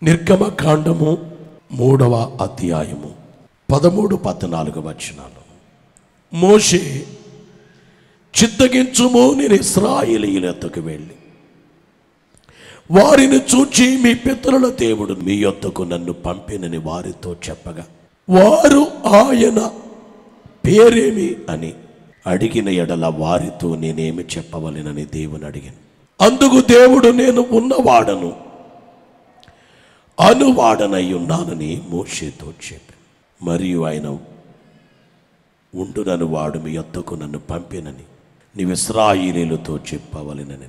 నిర్గమకాండము 3వ అధ్యాయము 13-14 వచనాలు. మోషే, చిత్తగించుము, నేను ఇశ్రాయేలీయుల యొద్దకు వెళ్ళి వారిని చూచి మీ పితరుల దేవుడు మీ యొద్దకు నన్ను పంపినని వారితో చెప్పగా, వారు ఆయన పేరేమి అని అడిగిన ఎడల వారితో నేనేమి చెప్పవలెనని దేవుని అడిగాను. అందుకు దేవుడు, నేను ఉన్నవాడను అనువాడనై ఉన్నానని మోషేతో చెప్పాను. మరియు ఆయన ఉండునను వాడు మీ యొద్దకు నన్ను పంపినని నీవు ఇశ్రాయేలీయులతో చెప్పవలెనని.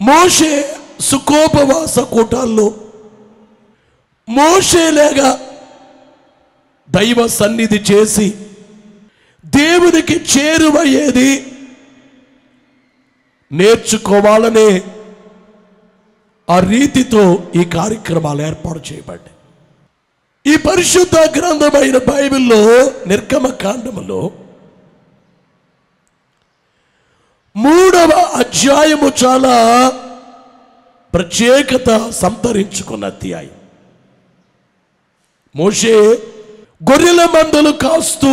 మోషే సుఖోపవాస కూటాల్లో మోషేలాగా దైవ సన్నిధి చేసి దేవునికి చేరువయ్యేది నేర్చుకోవాలనే ఆ రీతితో ఈ కార్యక్రమాలు ఏర్పాటు చేయబడ్డాయి. ఈ పరిశుద్ధ గ్రంథమైన బైబిల్లో నిర్గమకాండములో 3వ అధ్యాయము చాలా ప్రత్యేకత సంతరించుకున్న అధ్యాయం. మోషే గొర్రెల మందలు కాస్తూ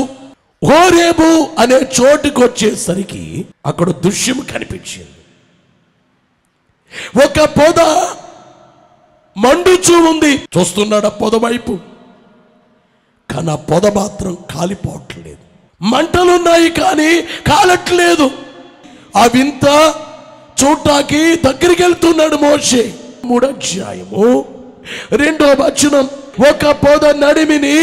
హోరేబు అనే చోటుకు వచ్చేసరికి అక్కడ దృశ్యం కనిపించింది. ఒక పొద మండుచూ ఉంది. చూస్తున్నాడు ఆ పొద వైపు, కానీ ఆ పొద మాత్రం కాలిపోవట్లేదు. మంటలున్నాయి కానీ కాలట్లేదు. ఆ వింత చూడటానికి దగ్గరికి వెళ్తున్నాడు మోషే. 3వ అధ్యాయము 2వ వచనం, ఒక పొద నడిమిని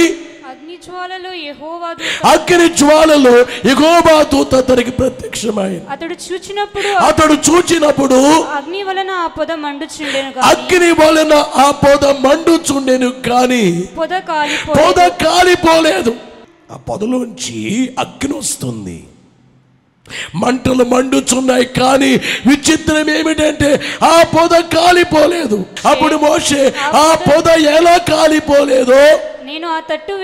అగ్ని జ్వాలలో యెహోవా దూత అతనికి ప్రత్యక్షమైంది. అతడు చూచినప్పుడు అగ్ని వలన ఆ పొద మండుచుండెను కానీ పొద కాలిపోలేదు. ఆ పొదలోంచి అగ్ని వస్తుంది, మంటలు మండుచున్నాయి, కానీ విచిత్రం ఏమిటంటే ఆ పొద కాలిపోలేదు. అప్పుడు మోషే, ఆ పొద ఎలా కాలిపోలేదో నేను ఆ తట్టు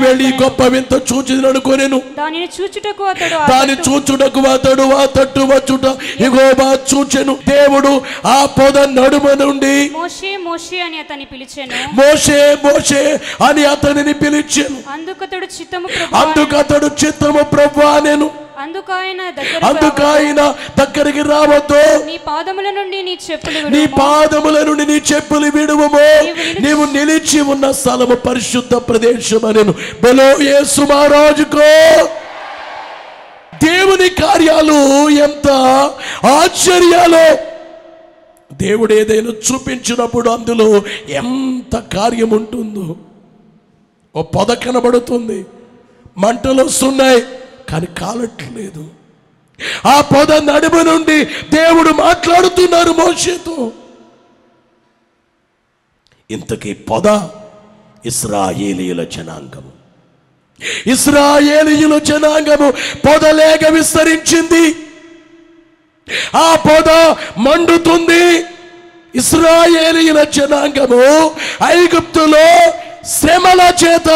వెళ్ళి గొప్ప వింత చూచిననుకొనెను. దానిని చూచుటకు అతడు ఆ తట్టు వచ్చుట యెహోవా చూచెను. దేవుడు ఆ పొద నడుమ నుండి మోషే మోషే అని అతని పిలిచెను. మోషే మోషే అని అతనిని పిలిచెను. అందుకు అతడు చిత్తము ప్రభువా అనెను. అందుకు ఆయన దగ్గరికి రావద్దు, నీ పాదముల నుండి నీ చెప్పులు విడువము, నీవు నిలిచి ఉన్న స్థలము పరిశుద్ధ ప్రదేశం అనెను. బలో యేసు మహారాజుకో. దేవుని కార్యాలు ఎంత ఆశ్చర్యాలు! దేవుడు ఏదైనా చూపించినప్పుడు అందులో ఎంత కార్యం ఉంటుందో. ఓ పొద కనబడుతుంది, మంటలు వస్తున్నాయి కానీ కాలట్లేదు. ఆ పొద నడుము నుండి దేవుడు మాట్లాడుతున్నారు మోషేతో. ఇంతకీ పొద ఇశ్రాయేలీయుల జనాంగము. ఇశ్రాయేలీయుల జనాంగము పొదలేక విస్తరించింది. ఆ పొద మండుతుంది. ఇశ్రాయేలీయుల జనాంగము ఐగుప్తులో శ్రమల చేత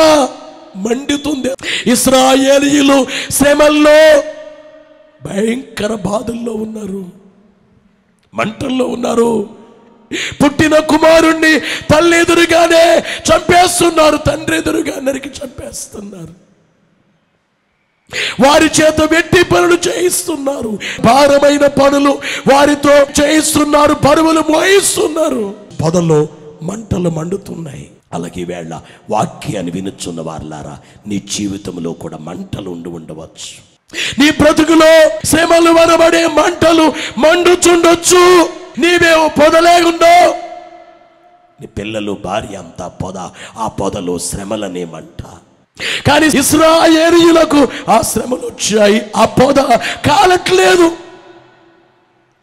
మండుతుంది. ఇశ్రాయేలీయులు శ్రమల్లో భయంకర బాధల్లో ఉన్నారు, మంటల్లో ఉన్నారు. పుట్టిన కుమారుణ్ణి తల్లి ఎదురుగానే చంపేస్తున్నారు, తండ్రి ఎదురుగా నరికి చంపేస్తున్నారు. వారి చేత వెట్టి పనులు చేయిస్తున్నారు, భారమైన పనులు వారితో చేయిస్తున్నారు, బరువులు మోయిస్తున్నారు. పొదలో మంటలు మండుతున్నాయి. అలాగే వేళ వాక్యాన్ని వినుచున్న వారులారా, నీ జీవితంలో కూడా మంటలు ఉండవచ్చు. నీ బ్రతుకులో శ్రమలు వనబడే మంటలు మండుచుండొచ్చు. నీవే పొదలేగుండో, నీ పిల్లలు భార్య అంతా పొద, ఆ పొదలో శ్రమలనే మంట. కానీ ఇశ్రాయేలీయులకు ఆ శ్రమలు వచ్చాయి, ఆ పొద కాలట్లేదు.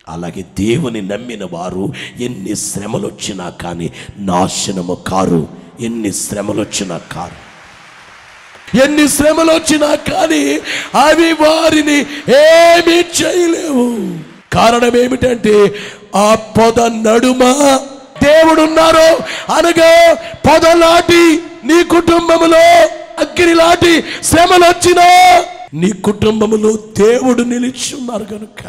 అలాగే దేవుని నమ్మిన వారు ఎన్ని శ్రమలు వచ్చినా కానీ నాశనము కారు. ఎన్ని శ్రమలు వచ్చినా కారు, ఎన్ని శ్రమలు వచ్చినా కానీ అవి వారిని ఏమీ చేయలేవు. కారణం ఏమిటంటే ఆ పొద నడుమ దేవుడున్నారు. అనగా పొదలాంటి నీ కుటుంబంలో అగ్నిలాంటి శ్రమలు వచ్చినా నీ కుటుంబంలో దేవుడు నిలిచి ఉన్నారు కనుక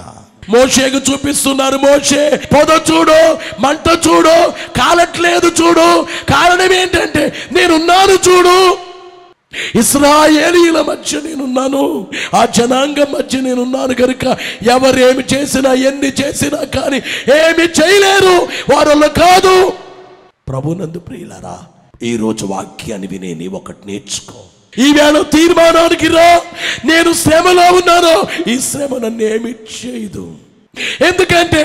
మోషేకు చూపిస్తున్నారు. మోషే, పొద చూడు, మంట చూడు, కాలట్లేదు చూడు. కారణం ఏంటంటే నేనున్నాను చూడు. ఇశ్రాయేలీయుల మధ్య నేనున్నాను, ఆ జనాంగం మధ్య నేనున్నాను కనుక ఎవరేమి చేసినా ఎన్ని చేసినా కానీ ఏమి చేయలేరు, వారు కాదు. ప్రభునందు ప్రియులారా, ఈరోజు వాక్యాన్ని వినే నీ ఒకటి నేర్చుకో. ఈవేళ తీర్మానానికి రా. నేను శ్రమలో ఉన్నాను, ఈ శ్రమ నన్ను ఏమి చేయదు. ఎందుకంటే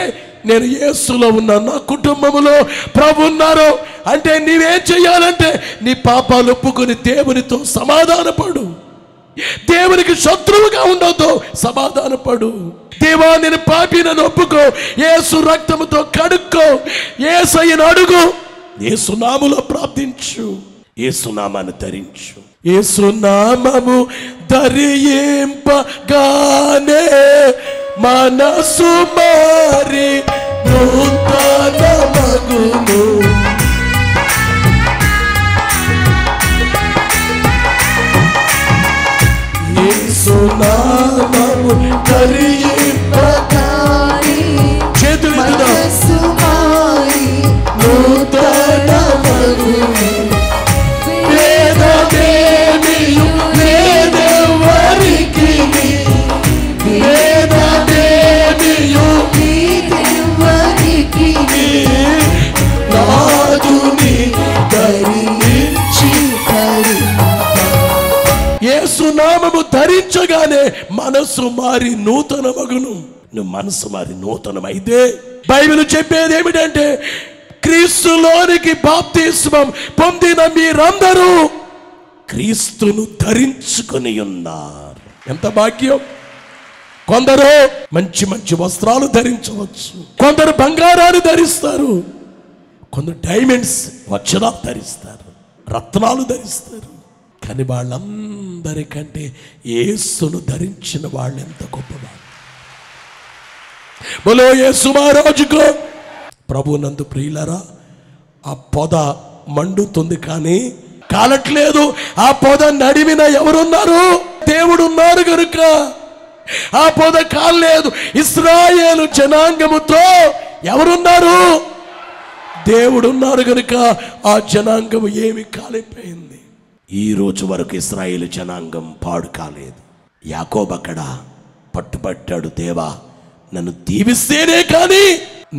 నేను యేసులో ఉన్నా, నా కుటుంబంలో ప్రభు ఉన్నారు. అంటే నీవేం చెయ్యాలంటే నీ పాపాలు ఒప్పుకొని దేవునితో సమాధానపడు. దేవునికి శత్రువుగా ఉండొద్దు, సమాధానపడు. దేవా నేను పాపినని ఒప్పుకో, యేసు రక్తముతో కడుక్కో, యేసయ్యను అడుగు, యేసు నామములో ప్రార్థించు, యేసు నామాన్ని ధరించు. యేసు నామము ధరింపగానే మనసు మారి నూతన మగును. యేసు నామము ధరింపగానే మనసు మారి నూతన మగును. వేదమేమియు వేదెవరికి, వేదమేమియు వేదెవరికి నాదుని ధరించి యేసు నామము ధరించగానే మనసు మారి నూతన మగును. నువ్వు మనసు మారి నూతనమైతే బైబిల్ చెప్పేది ఏమిటంటే క్రీస్తులోనికి బాప్తిస్మం పొందిన మీరందరూ క్రీస్తును ధరించుకొని ఉన్నారు. ఎంత భాగ్యం! కొందరు మంచి మంచి వస్త్రాలు ధరించవచ్చు, కొందరు బంగారాన్ని ధరిస్తారు, కొందరు డైమండ్స్ వజ్రాలు ధరిస్తారు, రత్నాలు ధరిస్తారు. కానీ వాళ్ళందరికంటే యేసును ధరించిన వాళ్ళు ఎంత గొప్పవారు. బోలో యేసు మహారాజుకు. ప్రభునందు ప్రియులారా, ఆ పొద మండుతుంది కానీ కాలట్లేదు. ఆ పొద నడిమిన ఎవరున్నారు? దేవుడు ఉన్నారు కనుక ఆ పొద కాలేదు. ఇశ్రాయేలు జనాంగముతో ఎవరున్నారు? దేవుడు ఉన్నారు కనుక ఆ జనాంగము ఏమి కాలిపోయింది. ఈ రోజు వరకు ఇశ్రాయేలు జనాంగం పాడు కాలేదు. యాకోబు అక్కడ పట్టుబట్టాడు, దేవా నన్ను దీవిస్తేనే కానీ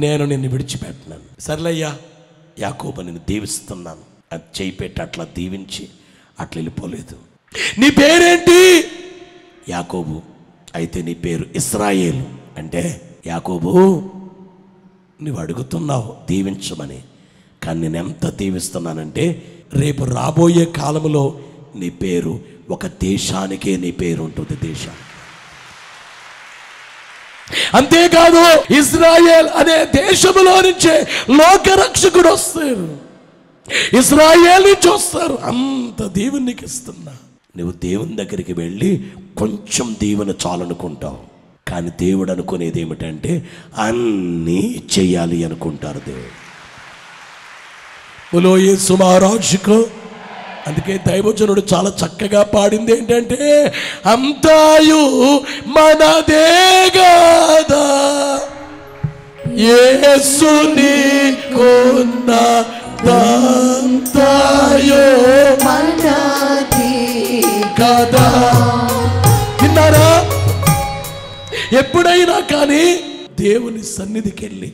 నేను నిన్ను విడిచిపెట్టినాను. సర్లయ్యా యాకోబు నిన్ను దీవిస్తున్నాను, అది చేయి పెట్టి అట్లా దీవించి అట్లా వెళ్ళిపోలేదు. నీ పేరేంటి? యాకోబు. అయితే నీ పేరు ఇశ్రాయేలు. అంటే యాకోబు నువ్వు అడుగుతున్నావు దీవించమని, కానీ నేను ఎంత దీవిస్తున్నానంటే రేపు రాబోయే కాలంలో నీ పేరు ఒక దేశానికే నీ పేరు ఉంటుంది, దేశానికి. అంతేకాదు ఇజ్రాయెల్ అనే దేశంలో నుంచే లోకరక్షకుడు వస్తారు, ఇజ్రాయెల్ నుంచి వస్తారు. అంత దేవునికి ఇస్తున్నా. నువ్వు దేవుని దగ్గరికి వెళ్ళి కొంచెం దీవెన చాలనుకుంటావు, కానీ దేవుడు అనుకునేది ఏమిటంటే అన్నీ చెయ్యాలి అనుకుంటారు దేవుడు. బోలో యేసు మహారాజుకు. అందుకే దైవజనుడు చాలా చక్కగా పాడింది ఏంటంటే అంతాయు మనదే గాదా యేసు నీకున్నదంతాయు మనదే గాదా. విన్నారా? ఎప్పుడైనా కానీ దేవుని సన్నిధికి వెళ్ళి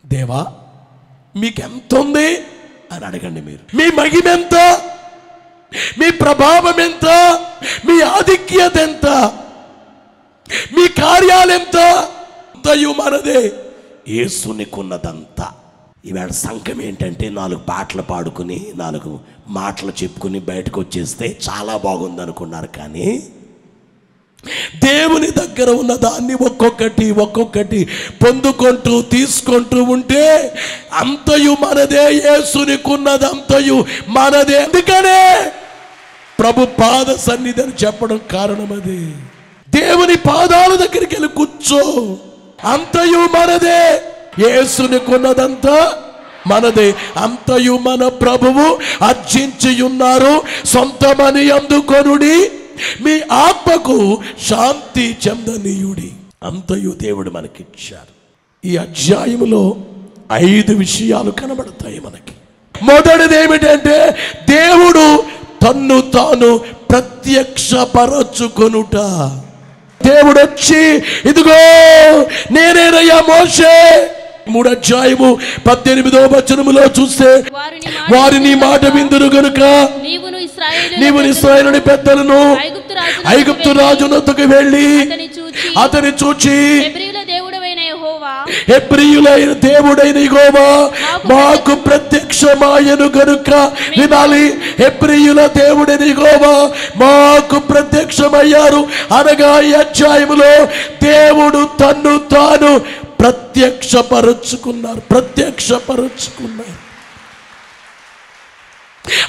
దేవా మీకెంత ఉంది అని అడగండి. మీరు మీ మహిమ ఎంత, మీ ప్రభావం ఎంత, మీ ఆధిక్యత ఎంత, మీ కార్యాలెంత, అంతయు మనదే. యేసునికున్నదంతా. ఈవేళ సంఘం ఏంటంటే 4 పాటలు పాడుకుని 4 మాటలు చెప్పుకుని బయటకు వచ్చేస్తే చాలా బాగుంది అనుకున్నారు. కానీ దేవుని దగ్గర ఉన్న దాన్ని ఒక్కొక్కటి పొందుకుంటూ తీసుకుంటూ ఉంటే అంతయు మనదే. యేసునికున్నది అంతయు మనదే. అందుకనే ప్రభు పాద సన్నిధి అని చెప్పడం కారణం అది. దేవుని పాదాల దగ్గరికి వెళ్ళి కూర్చో, అంతయు మనదే. యేసునికున్నదంతా మనదే. అంతయు మన ప్రభువు అర్జించి ఉన్నారు. సొంతమని అందుకొనుడి, మీ ఆత్మకు శాంతి చెందనీయుడి. అంతయు దేవుడు మనకిచ్చారు. ఈ అధ్యాయములో 5 విషయాలు కనబడతాయి మనకి. మొదటిది ఏమిటంటే దేవుడు తన్ను తాను ప్రత్యక్షపరచుకొనుట. దేవుడు వచ్చి ఇదిగో నేనేనయ్యా మోషే. 3వ అధ్యాయము 18వ వచనములో చూస్తే వారిని మాట విందురు గనుక నీవు ఇశ్రాయేలు పెద్దలను ఐగుప్తు రాజునొద్దకు వెళ్ళి అతని చూచి హెబ్రీయులైన దేవుడైన యెహోవా మాకు ప్రత్యక్షమాయను గనుక వినాలి. హెబ్రీయుల దేవుడైన యెహోవా మాకు ప్రత్యక్షమయ్యారు అనగా ఈ అధ్యాయములో దేవుడు తన్ను తాను ప్రత్యక్షపరుచుకున్నారు.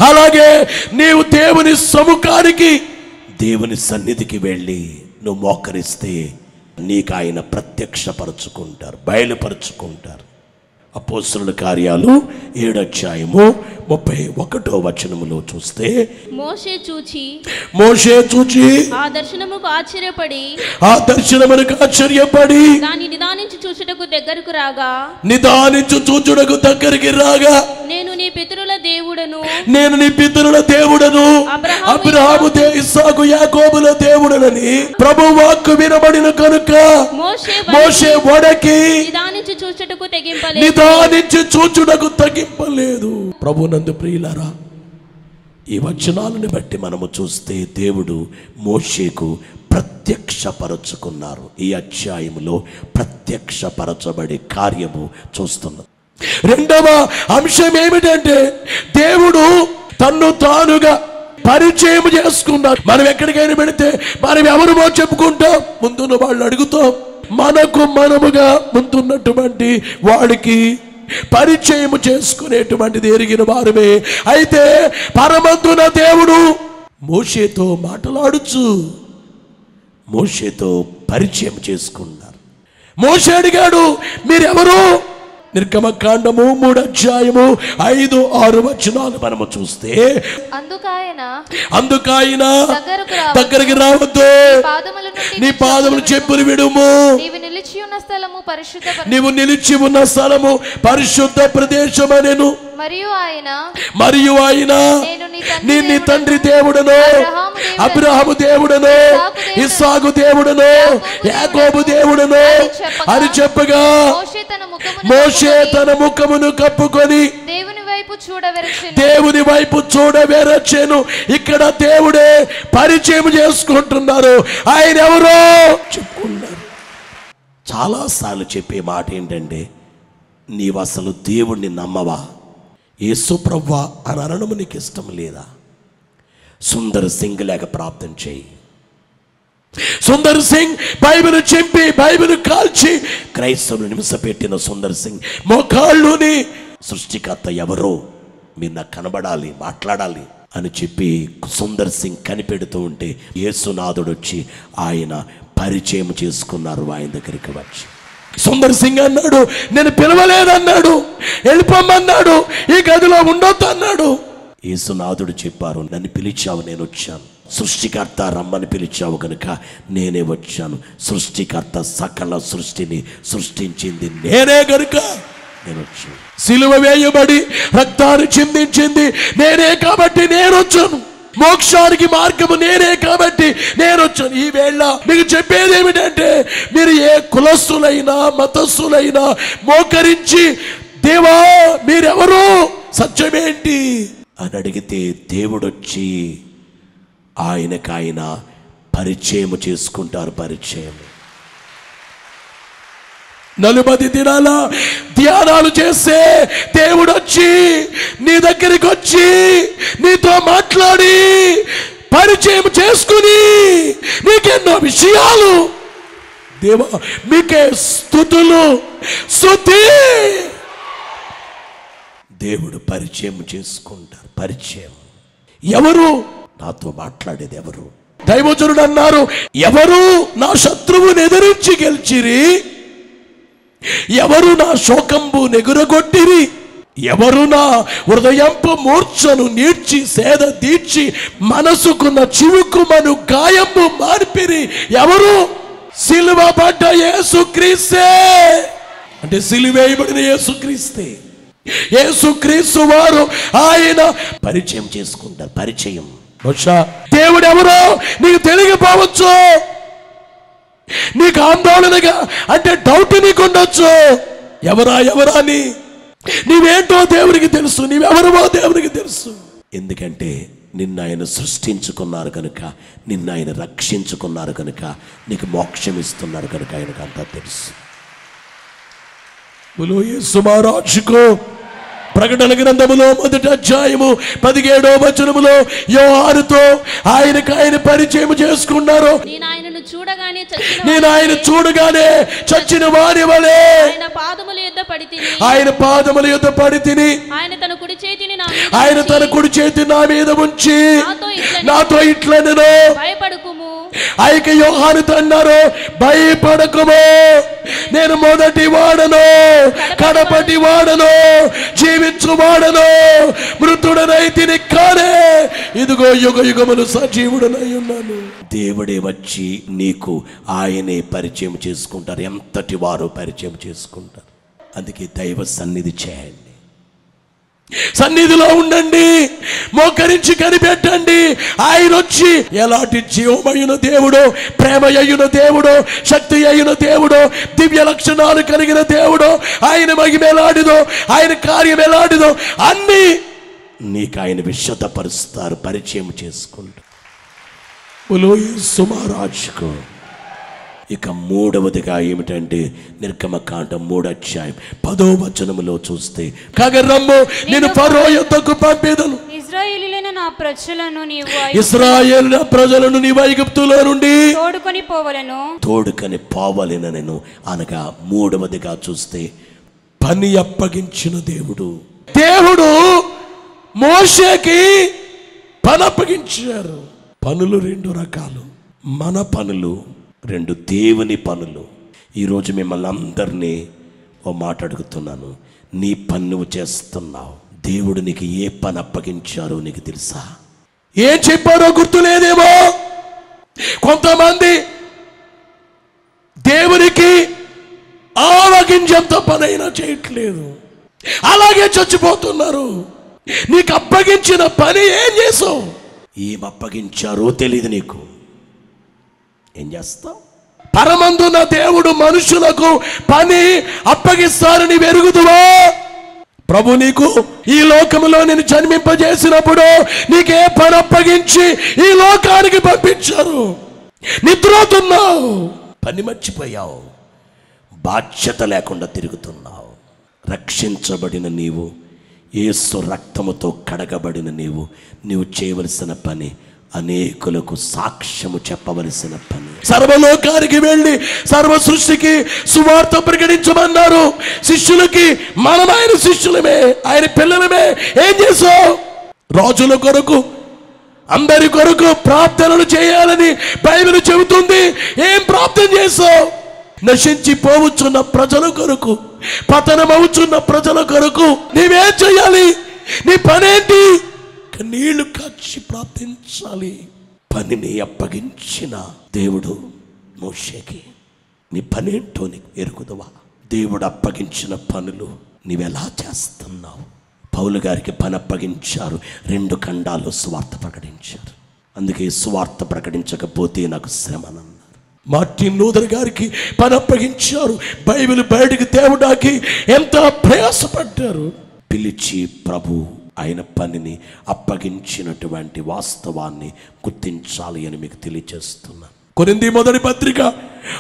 అలాగే నీవు దేవుని సముఖానికి దేవుని సన్నిధికి వెళ్ళి నువ్వు మోకరిస్తే నీకు ఆయన ప్రత్యక్షపరుచుకుంటారు, బయలుపరుచుకుంటారు. అపోస్తలుల కార్యాలు 7వ అధ్యాయము 31వ వచనములో చూస్తే మోషే చూచి ఆ దర్శనమునకు ఆశ్చర్యపడి దాన్ని నిదానించి చూచుటకు దగ్గరికి రాగా నేను నీ పితరుల దేవుడను అబ్రహాము ఇస్సాకు యాకోబుల దేవుడనని ప్రభువు వాక్కు వినబడిన కనుక మోషే వడకి నిదానించి చూచుటకు తగ్గింపలేదు. ప్రభునందు ప్రియులారా, ఈ వచనాలను బట్టి మనము చూస్తే దేవుడు మోషేకు ప్రత్యక్షపరచుకున్నారు. ఈ అధ్యాయములో ప్రత్యక్షపరచబడే కార్యము చూస్తున్నాం. రెండవ అంశం ఏమిటంటే దేవుడు తన్ను తానుగా పరిచయం చేసుకున్నారు. మనం ఎక్కడికైనా పెడితే మనం ఎవరుమో చెప్పుకుంటాం, ముందున్న వాళ్ళు అడుగుతాం. మనకు మనముగా ముందున్నటువంటి వాడికి పరిచయం చేసుకునేటువంటిది ఎరిగిన వారమే. అయితే పరమందున దేవుడు మోషేతో మాట్లాడుచు మోషేతో పరిచయం చేసుకున్నారు. మోషే అడిగాడు, మీరెవరు? నిర్గమకాండము 3వ అధ్యాయము 5, 6 వచనాలు మనము చూస్తే అందుకాయన దగ్గరికి రావద్దు, నీ పాదములు చెప్పులు విడుము, నీవు నిలిచి ఉన్న స్థలము పరిశుద్ధ ప్రదేశమనెను. మరియు ఆయన నీ తండ్రి దేవుడను అబ్రహాము దేవుడను ఇస్సాకు దేవుడను యాకోబు దేవుడను అని చెప్పగా మోషే తన ముఖమును కప్పుకొని దేవుని వైపు చూడవెరచెను. ఇక్కడ దేవుడే పరిచయం చేసుకుంటున్నారు. ఆయన ఎవరో చెప్పుకున్నారు. చాలాసార్లు చెప్పే మాట ఏంటంటే, నీవు అసలు దేవుణ్ణి నమ్మవా? యేసు ప్రభువా అని అనడం నీకు ఇష్టం లేదా? సుందర్ సింగ్ లేక ప్రార్థన చేయి. సుందర్ సింగ్ బైబిల్ చింపి బైబిల్ కాల్చి క్రైస్తవులు నిమిషపెట్టిన సుందర్ సింగ్ మోకాళ్ళుని సృష్టికర్త ఎవరో మీరు నాకు కనబడాలి, మాట్లాడాలి అని చెప్పి సుందర్ సింగ్ కనిపెడుతూ ఉంటే యేసునాథుడు వచ్చి ఆయన పరిచయం చేసుకున్నారు. ఆయన దగ్గరికి వచ్చి సుందర్ సింగ్ అన్నాడు, నేను పిలవలేదన్నాడు, వెళ్ళిపోమన్నాడు, ఈ గదిలో ఉండొద్దు అన్నాడు. యేసునాథుడు చెప్పారు, నన్ను పిలిచావు, నేను వచ్చాను. సృష్టికర్త రమ్మని పిలిచావు కనుక నేనే వచ్చాను. సృష్టికర్త సకల సృష్టిని సృష్టించింది నేనే కనుక నేను వచ్చాను. సిలువ వేయబడి రక్తాన్ని చిందించింది నేనే కాబట్టి నేను వచ్చాను. మోక్షానికి మార్గము నేనే కాబట్టి నేను వచ్చాను. ఈ వేళ మీకు చెప్పేది ఏమిటంటే, మీరు ఏ కులస్తులైనా మతస్థులైనా మోకరించి దేవా మీరెవరు, సత్యమేంటి అని అడిగితే దేవుడొచ్చి ఆయనకు ఆయన పరిచయం చేసుకుంటారు. పరిచయం 40 దినాల ధ్యానాలు చేస్తే దేవుడు వచ్చి నీ దగ్గరికి వచ్చి నీతో మాట్లాడి పరిచయం చేసుకుని నీకెన్నో విషయాలు. దేవా మీకే స్తుతులు, స్తుతి. దేవుడు పరిచయం చేసుకుంటారు. పరిచయం ఎవరు? నాతో మాట్లాడేది ఎవరు? దైవజనుడు అన్నారు, ఎవరు నా శత్రువుని ఎదిరించి గెలిచిరి, ఎవరు నా శోకంబు నెగురగొట్టిరి, ఎవరు నా హృదయంపు మూర్ఛను నీడ్చి సేద తీర్చి మనసుకున్న చివుకుమను గాయంబు మార్పిరి. ఎవరు? సిలువ పడ్డ యేసుక్రీస్తే, అంటే సిలువేయబడిన యేసుక్రీస్తే. యేసుక్రీస్తు వారు ఆయన పరిచయం చేసుకుంటారు. పరిచయం. బహుశా దేవుడు ఎవరో నీకు తెలియకపోవచ్చు, నీకు ఆందోళనగా అంటే డౌట్ నీకు ఉండొచ్చు. ఎవరా అని నీవేంటో దేవునికి తెలుసు, నీవెవరో దేవునికి తెలుసు. ఎందుకంటే నిన్ను ఆయన సృష్టించుకున్నారు కనుక, నిన్ను ఆయన రక్షించుకున్నారు కనుక, నీకు మోక్షం ఇస్తున్నారు కనుక ఆయనకు అంతా తెలుసు. బోలో యేసు మహారాజుకు. ప్రకటన గ్రంథములో 1వ అధ్యాయము 17వ వచనములో యోహానుతో ఆయన పరిచయం చేసుకున్నారు. నేను ఆయన చూడగానే చచ్చిన వారి వలె ఆయన పాదముల యొద్ద పడి తిని, ఆయన తన కుడి చేతి నా మీద ఉంచి నాతో ఇట్లనెను, భయపడకుము. ఆయక యోహానుతో అన్నారు, భయపడకుము, నేను మొదటి వాడను, కడపటి వాడను, జీవించు వాడను, మృతుడనైతిని కానే, ఇదిగో యుగ యుగములు సజీవుడనై ఉన్నాను. దేవుడే వచ్చి నీకు ఆయనే పరిచయం చేసుకుంటారు. ఎంతటి వారు పరిచయం చేసుకుంటారు. అందుకే దైవ సన్నిధి చేయండి, సన్నిధిలో ఉండండి, మోకరించి కనిపెట్టండి. ఆయన వచ్చి ఎలాంటి జీవమయ్యున దేవుడు, ప్రేమ అయ్యున దేవుడు, శక్తి అయిన దేవుడు, దివ్య లక్షణాలు కలిగిన దేవుడు, ఆయన మహిమ ఎలాంటిదో, ఆయన కార్యం ఎలాంటిదో అన్నీ నీకు ఆయన విశదపరుస్తారు, పరిచయం చేసుకుంటారు. సుమారాజుకు. ఇక మూడవదిగా ఏమిటంటే నిర్గమకాండం 3వ అధ్యాయం 10వ వచనములో చూస్తే, కగరమ్ము నేను ఫరో యొద్దకు పంపేదను, ఇశ్రాయేలీయులైన ప్రజలను నీవు ఐగుప్తులో నుండి తోడుకొని పోవలెనను అనగా. మూడవదిగా చూస్తే పని అప్పగించిన దేవుడు. దేవుడు మోషేకి పని అప్పగించారు. పనులు 2 రకాలు, మన పనులు, 2 దేవుని పనులు. ఈరోజు మిమ్మల్ని అందరినీ ఓ మాట అడుగుతున్నాను, నీ పని నువ్వు చేస్తున్నావు. దేవుడు నీకు ఏ పని అప్పగించారో నీకు తెలుసా? ఏం చెప్పారో గుర్తులేదేమో. కొంతమంది దేవునికి ఆవగింజంత పనైనా చేయట్లేదు, అలాగే చచ్చిపోతున్నారు. నీకు అప్పగించిన పని ఏం చేసావు? ఏం అప్పగించారో తెలియదు నీకు. ఏం చేస్తావు? పరమందున్న దేవుడు మనుషులకు పని అప్పగిస్తారని వెరుగుదువా? ప్రభు నీకు ఈ లోకములో నేను జన్మింపజేసినప్పుడు నీకే పని అప్పగించి ఈ లోకానికి పంపించారు. నిద్రపోతున్నావు, పని మర్చిపోయావు, బాధ్యత లేకుండా తిరుగుతున్నావు. రక్షించబడిన నీవు, యేసు రక్తముతో కడగబడిన నీవు చేయవలసిన పని అనేకులకు సాక్ష్యము చెప్పవలసిన పని. సర్వలోకానికి వెళ్ళి సర్వ సృష్టికి సువార్త ప్రకటించమన్నారు. శిష్యులకి మనం ఆయన శిష్యులమే, ఆయన పిల్లలమే. ఏం చేసావు? రాజుల కొరకు, అందరి కొరకు ప్రార్థనలు చేయాలని బైబిల్ చెబుతుంది. ఏం ప్రార్థన చేసావు? నశించి పోవచ్చున్న ప్రజల కొరకు, పతనమవుచున్న ప్రజల కొరకు నీవేం చేయాలి? నీ పనేంటి? నీళ్లు కాచి ప్రార్థించాలి. పనిని అప్పగించిన దేవుడు మోషేకి నీ పనేంటో నీకు ఎరుగుదవా? దేవుడు అప్పగించిన పనులు నీవెలా చేస్తున్నావు? పౌలు గారికి పని అప్పగించారు, 2 ఖండాల్లో సువార్త ప్రకటించారు. అందుకే సువార్త ప్రకటించకపోతే నాకు శ్రమనన్నారు. మార్టిన్ లూథర్ గారికి పని అప్పగించారు, బైబిల్ బయటికి తేవడానికి ఎంత ప్రయాసపడ్డారు. పిలిచి ప్రభు ఆయన పనిని అప్పగించినటువంటి వాస్తవాన్ని గుర్తించాలి అని మీకు తెలియజేస్తున్నాను. కొరింథీ మొదటి పత్రిక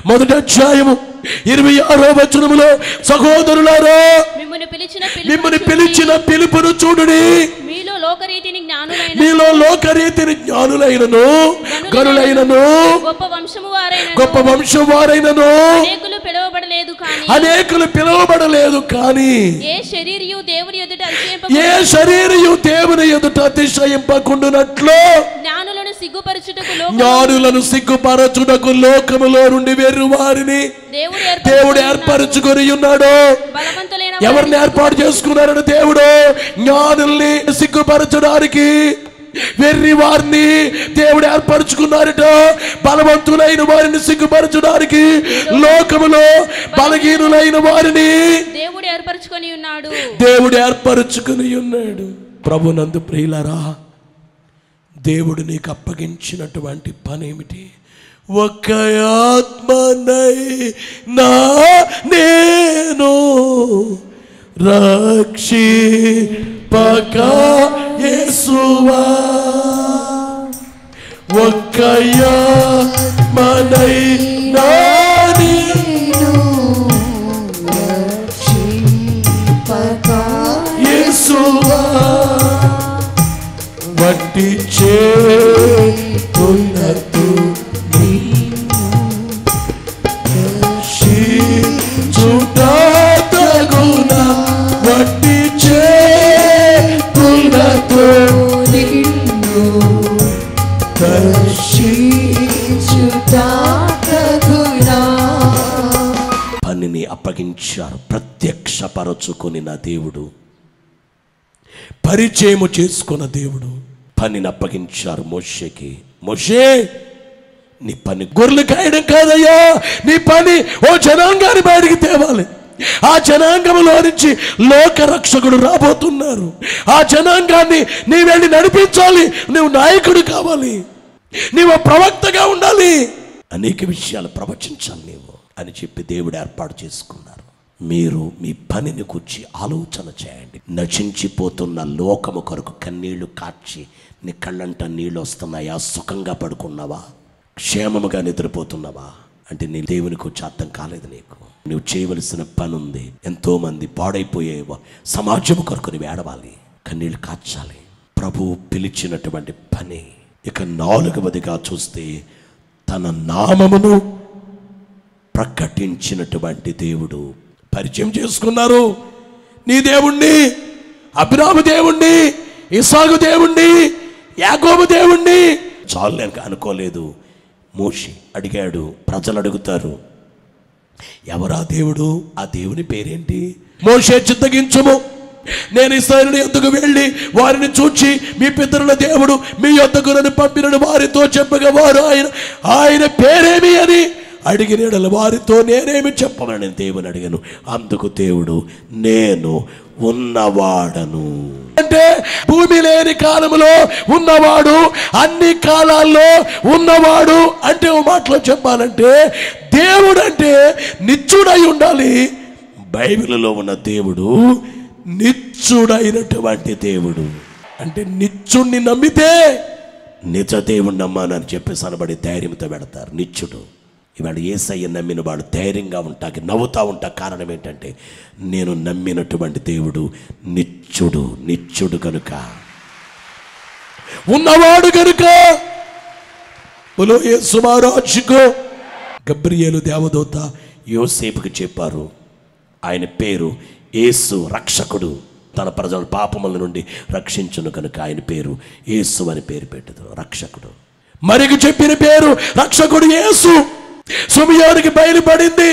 1వ అధ్యాయము 26వ వచనములో, సహోదరులారా మిమ్మల్ని పిలిచిన పిలుపును చూడుడి, మీలో లోకరీతిని జ్ఞానులైనను గనులైనను గొప్ప వంశము వారైనను అనేకులు పిలువబడలేదు కానీ ఏ శరీరియు దేవుని ఎదుట అతిశయింపకుండునట్లు జ్ఞానులను సిగ్గుపరచుటకు లోకములో నుండి వేరు వారిని దేవుడు ఏర్పరచుకొని ఉన్నాడు. ఎవరిని ఏర్పాటు చేసుకున్నారని? దేవుడు జ్ఞానుల్ని సిగ్గుపరచడానికి. వెర్రి వారిని దేవుడు ఏర్పరచుకున్నారట. బలవంతులైన వారిని సిగ్గుపరచడానికి లోకములో బలహీనులైన వారిని దేవుడు ఏర్పరచుకొని ఉన్నాడు. ప్రభునందు ప్రియులారా, దేవుడు నీకు అప్పగించినటువంటి పని ఏమిటి? ఒక ఆత్మనైనా నేను రక్షింపక యేసువా, ఒక ఆత్మనైనా నేను రక్షింపక యేసువా, వట్టి చేతులతో చుట్టగునా, వట్టి చేతులతో నిన్ను దర్శించుటగునా. పనిని అప్పగించారు. ప్రత్యక్షపరచుకొని నా దేవుడు, పరిచయము చేసుకున్న దేవుడు పనిని అప్పగించారు మోషేకి. మోషే, నీ పని గొర్రెలు కాయడం కాదయ్యా, నీ పని ఓ జనాంగాన్ని బయటికి తేవాలి. ఆ జనాంగంలో నుంచి లోక రక్షకుడు రాబోతున్నారు. ఆ జనాంగాన్ని నీ వెళ్ళి నడిపించాలి. నువ్వు నాయకుడు కావాలి, నీవు ప్రవక్తగా ఉండాలి, అనేక విషయాలు ప్రవచించాలి నీవు అని చెప్పి దేవుడు ఏర్పాటు చేసుకున్నారు. మీరు మీ పనిని గురించి ఆలోచన చేయండి. నశించిపోతున్న లోకము కొరకు కన్నీళ్లు కార్చి నీ కళ్ళంట నీళ్ళు వస్తున్నాయా? సుఖంగా పడుకున్నావా? క్షేమముగా నిద్రపోతున్నావా? అంటే నీ దేవునికి వచ్చి అర్థం కాలేదు. నువ్వు చేయవలసిన పని ఉంది. ఎంతో మంది పాడైపోయేవా సమాజం కొరకు నువ్వు ఏడవాలి, కన్నీళ్ళు కార్చాలి. ప్రభు పిలిచినటువంటి పని. ఇక 4వదిగా చూస్తే తన నామమును ప్రకటించినటువంటి దేవుడు. పరిచయం చేసుకున్నారు నీ దేవుణ్ణి, అబ్రాహాము దేవుణ్ణి, ఇస్సాకు దేవుణ్ణి, యాకోబు దేవుణ్ణి. చాలు నేను అనుకోలేదు. మోషే అడిగాడు, ప్రజలు అడుగుతారు, ఎవరా దేవుడు? ఆ దేవుని పేరేంటి? మోషే, చిత్తగించుము, నేను ఇశ్రాయేలు యొద్దకు వెళ్ళి వారిని చూచి మీ పితరుల దేవుడు మీ యొద్దకు నన్ను పంపినను వారితో చెప్పగా వారు ఆయన పేరేమి అని అడిగిన వారితో నేనేమి చెప్పమని దేవుని అడిగాను. అందుకు దేవుడు, నేను ఉన్నవాడను. అంటే భూమి లేని కాలంలో ఉన్నవాడు, అన్ని కాలాల్లో ఉన్నవాడు. అంటే ఓ మాటలో చెప్పాలంటే దేవుడు అంటే నిత్యుడై ఉండాలి. బైబిల్లో ఉన్న దేవుడు నిత్యుడైనటువంటి దేవుడు. అంటే నిత్యుడిని నమ్మితే నిజ దేవుణ్ణి నమ్మానని చెప్పేసి అనబడి ధైర్యంతో పెడతారు. నిత్యుడు. ఇవాళ యేసయ్య నమ్మిన వాడు ధైర్యంగా ఉంటాకి, నవ్వుతూ ఉంటా. కారణం ఏంటంటే నేను నమ్మినటువంటి దేవుడు నిత్యుడు. నిత్యుడు కనుక, ఉన్నవాడు కనుక. యేసు మహారాజుకు గబ్రియేలు దేవదూత యోసేపుకి చెప్పారు, ఆయన పేరు యేసు, రక్షకుడు. తన ప్రజల పాపముల నుండి రక్షించును కనుక ఆయన పేరు యేసు అని పేరు పెట్టదు, రక్షకుడు. మరికి చెప్పిన పేరు రక్షకుడు యేసు. సుమియోనికి బయలుపడింది,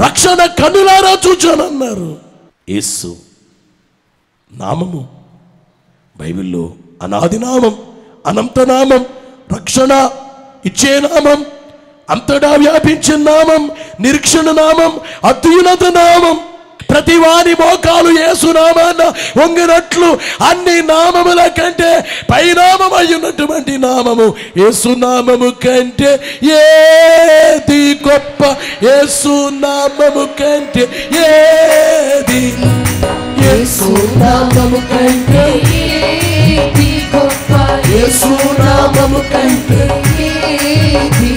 రక్షణ కన్నులారా చూచానన్నారు. యేసు నామము బైబిల్లో అనాది నామం, అనంత నామం, రక్షణ ఇచ్చే నామం, అంతటా వ్యాపించిన నామం, నిరీక్షణ నామం, అత్యున్నత నామం. ప్రతి వారి మోకాలు యేసు నామాన్న వంగినట్లు అన్ని నామముల కంటే పైనామం అయ్యున్నటువంటి నామము యేసు నామము కంటే ఏది గొప్ప? యేసు నామము కంటే ఏది? యేసు నామము కంటే ఏది గొప్ప? యేసు నామము కంటే ఏది?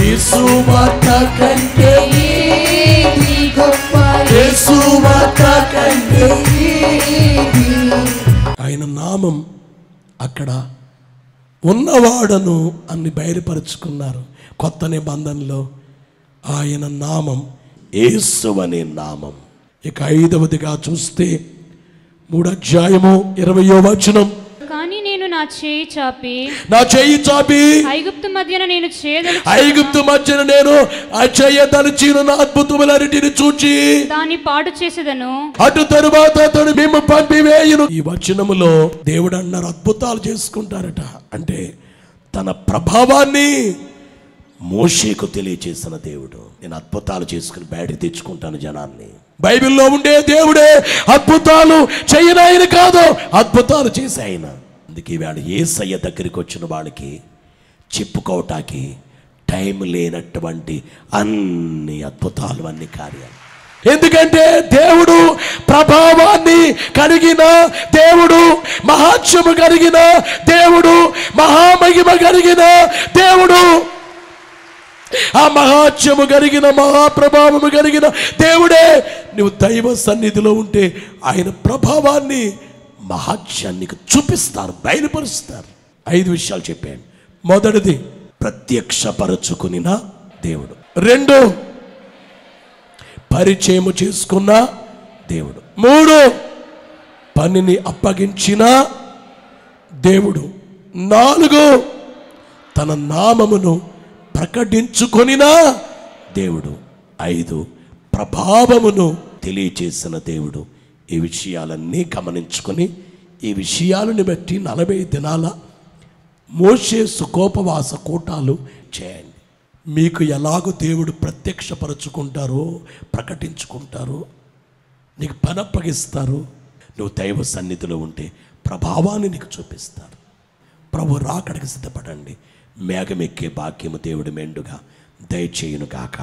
యేసు మాట కంటే ఏది గొప్ప? యేసు మాట కంటే ఏది? ఆయన నామం అక్కడ ఉన్నవాడను అని బయలుపరుచుకున్నారు. కొత్త నిబంధనలో ఆయన నామం యేసు అనే నామం. ఇక 5వదిగా చూస్తే 3 అధ్యాయము 20వ వచనం, కానీ నేను నా నా చేయి చాపి ఐగుప్తు మధ్యన నేను చేయదలిచిన అద్భుతములన్నిటిని చూచి దాన్ని పాడు చేసేదను. అటు తరువాత అతడు మేము పంపివేయును. ఈ వచనములో దేవుడు అన్నారు అద్భుతాలు చేసుకుంటారట. అంటే తన ప్రభావాన్ని మోషేకు తెలియచేసిన దేవుడు. నేను అద్భుతాలు చేసుకుని బయటకు తెచ్చుకుంటాను జనాన్ని. బైబిల్లో ఉండే దేవుడే అద్భుతాలు చేయనాయన కాదు, అద్భుతాలు చేసే ఆయన. అందుకే వాడు యేసయ్య దగ్గరికి వచ్చిన వాడికి చెప్పుకోవటానికి టైం లేనటువంటి అన్ని అద్భుతాలు, అన్ని కార్యాలు. ఎందుకంటే దేవుడు ప్రభావాన్ని కలిగిన దేవుడు, మహాత్మ్యము కలిగిన దేవుడు, మహామహిమ కలిగిన దేవుడు, ఆ మహాత్మ్యము కలిగిన మహాప్రభావము కలిగిన దేవుడే. నువ్వు దైవ సన్నిధిలో ఉంటే ఆయన ప్రభావాన్ని మహాత్మ్యాన్ని చూపిస్తారు, బయలుపరుస్తారు. 5 విషయాలు చెప్పాను. మొదటిది ప్రత్యక్షపరచుకున్న దేవుడు. 2 పరిచయము చేసుకున్న దేవుడు. 3 పనిని అప్పగించిన దేవుడు. 4 తన నామమును ప్రకటించుకొనిన దేవుడు. 5 ప్రభావమును తెలియచేసిన దేవుడు. ఈ విషయాలన్నీ గమనించుకొని ఈ విషయాలను బట్టి 40 దినాల మోషే సుఖోపవాస కూటాలు చేయండి. మీకు ఎలాగో దేవుడు ప్రత్యక్షపరచుకుంటారో, ప్రకటించుకుంటారో, నీకు పని అప్పగిస్తారు. నువ్వు దైవ సన్నిధిలో ఉంటే ప్రభావాన్ని నీకు చూపిస్తారు. ప్రభు రాకడకి సిద్ధపడండి. మేఘమెక్కే భాగ్యము దేవుడు మెండుగా దయచేయును గాక.